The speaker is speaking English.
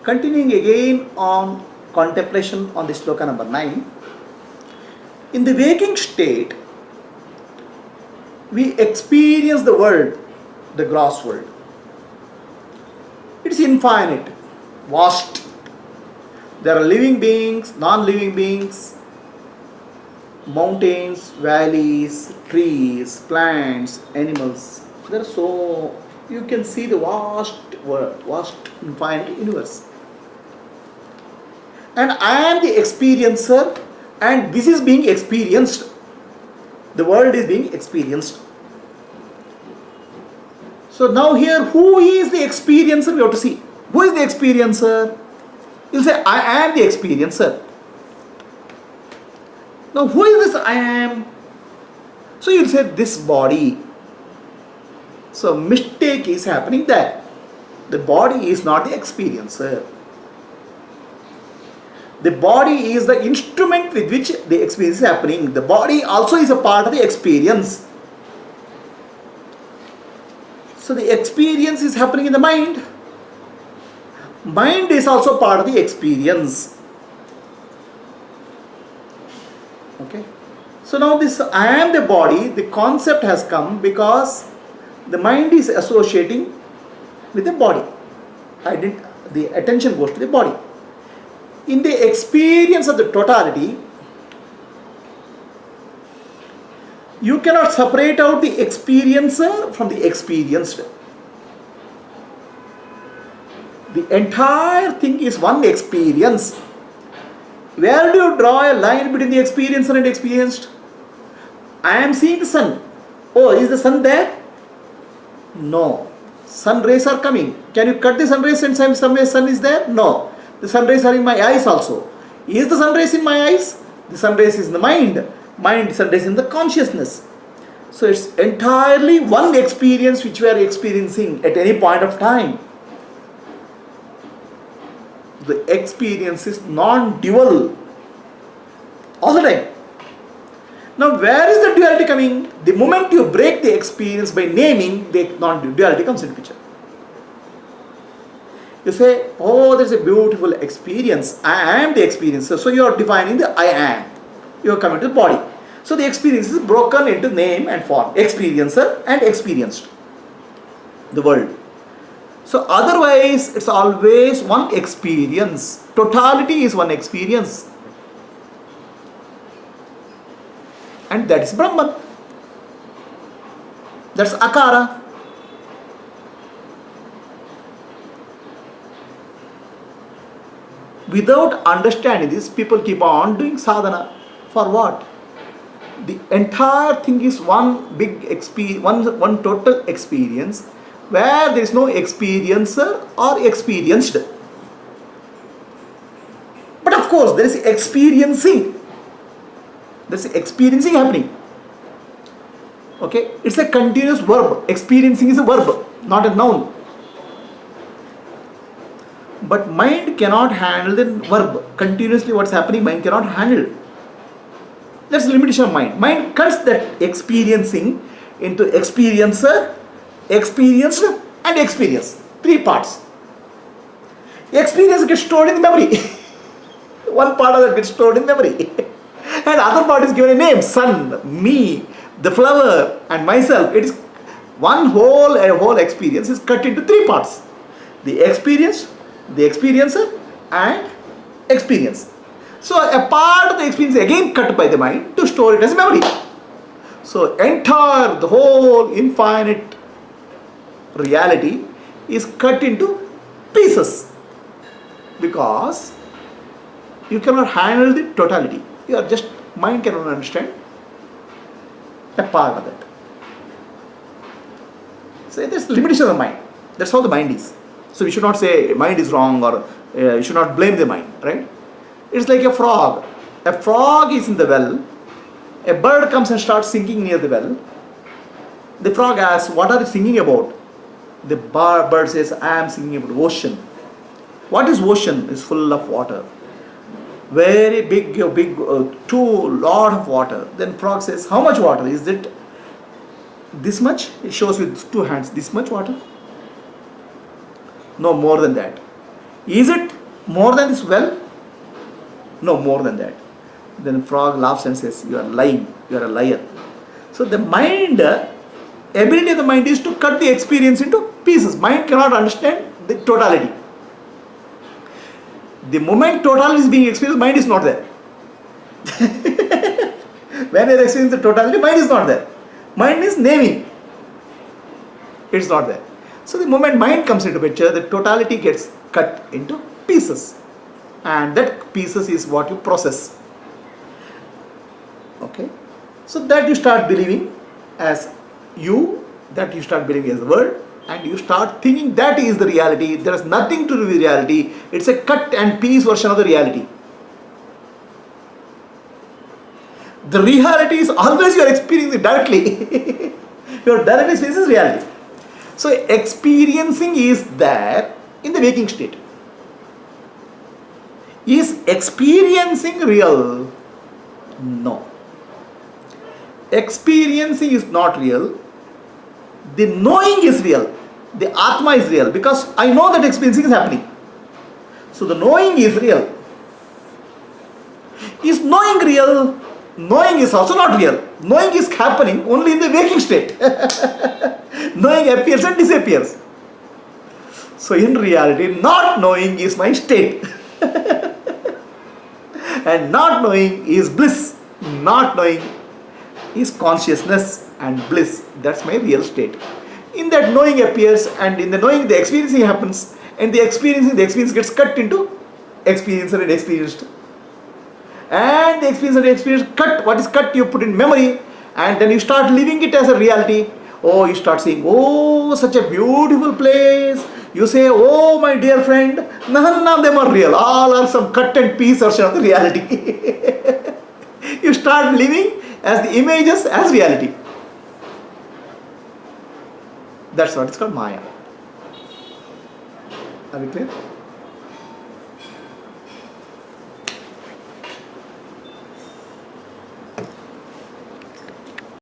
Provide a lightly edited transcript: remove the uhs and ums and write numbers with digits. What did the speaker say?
Continuing again on contemplation on the sloka number 9. In the waking state, we experience the world, the gross world. It's infinite, vast. There are living beings, non-living beings, mountains, valleys, trees, plants, animals. There are so, you can see the vast world, vast infinite universe. And I am the experiencer, and this is being experienced. The world is being experienced. So now here, who is the experiencer? We have to see. Who is the experiencer? You'll say, I am the experiencer. Now who is this I am? So you'll say, this body. So mistake is happening there. The body is not the experiencer. The body is the instrument with which the experience is happening. The body also is a part of the experience. So the experience is happening in the mind. Mind is also part of the experience. Okay. So now this I am the body, the concept has come because the mind is associating with the body. The attention goes to the body. In the experience of the totality, you cannot separate out the experiencer from the experienced. The entire thing is one experience. Where do you draw a line between the experiencer and experienced? I am seeing the sun. Oh, is the sun there? No. Sun rays are coming. Can you cut the sun rays and say somewhere sun is there? No. The sun rays are in my eyes also. Is the sun rays in my eyes? The sun rays is in the mind. Mind, sun rays in the consciousness. So it's entirely one experience which we are experiencing at any point of time. The experience is non-dual all the time. Now where is the duality coming? The moment you break the experience by naming, the non-duality comes into picture. You say, oh, there's a beautiful experience. I am the experiencer. So you are defining the I am. You are coming to the body. So the experience is broken into name and form. Experiencer and experienced. The world. So otherwise, it's always one experience. Totality is one experience. And that is Brahman. That's Akara. Without understanding this, people keep on doing sadhana. For what? The entire thing is one big experience, one total experience, where there is no experiencer or experienced. But of course, there is experiencing. There is experiencing happening. Okay? It's a continuous verb. Experiencing is a verb, not a noun. But mind cannot handle the verb. Continuously what's happening, mind cannot handle. That's the limitation of mind. Mind cuts that experiencing into experiencer, experienced and experience. 3 parts. Experience gets stored in the memory. One part of that gets stored in memory. And other part is given a name. Sun, me, the flower and myself. It is a whole experience is cut into 3 parts. The experience, the experiencer and experience. So a part of the experience is again cut by the mind to store it as memory. So entire, the whole infinite reality is cut into pieces because you cannot handle the totality. You are just, mind cannot understand a part of that. So there's limitation of the mind. That's how the mind is. So we should not say mind is wrong or you should not blame the mind, right? It's like a frog. A frog is in the well. A bird comes and starts singing near the well. The frog asks, what are you singing about? The bird says, I am singing about ocean. What is ocean? It's full of water. Very big, lot of water. Then frog says, how much water? Is it this much? It shows with 2 hands. This much water? No, more than that. Is it more than this well? No, more than that. Then the frog laughs and says, you are lying, you are a liar. So the mind, ability of the mind is to cut the experience into pieces. Mind cannot understand the totality. The moment total is being experienced, mind is not there. When you experience the totality, mind is not there. Mind is naming. It's not there. So the moment mind comes into picture, the totality gets cut into pieces. And that pieces is what you process. Okay? So that you start believing as you, that you start believing as the world, and you start thinking that is the reality. There is nothing to do with reality. It's a cut and piece version of the reality. The reality is always you are experiencing directly. Your directly experiences reality. So experiencing is there in the waking state. Is experiencing real? No. Experiencing is not real. The knowing is real. The Atma is real, because I know that experiencing is happening. So the knowing is real. Is knowing real? Knowing is also not real. Knowing is happening only in the waking state. Knowing appears and disappears. So in reality, not knowing is my state. And not knowing is bliss. Not knowing is consciousness and bliss. That's my real state. In that knowing appears, and in the knowing the experiencing happens, and the experience gets cut into experiencer and experienced. And the experience and the experience cut, what is cut you put in memory, and then you start living it as a reality. Oh, you start saying, oh, such a beautiful place. You say, oh, my dear friend, none of them are real. All are some cut and piece version of the reality. You start living as the images as reality. That's what it's called Maya. Are we clear?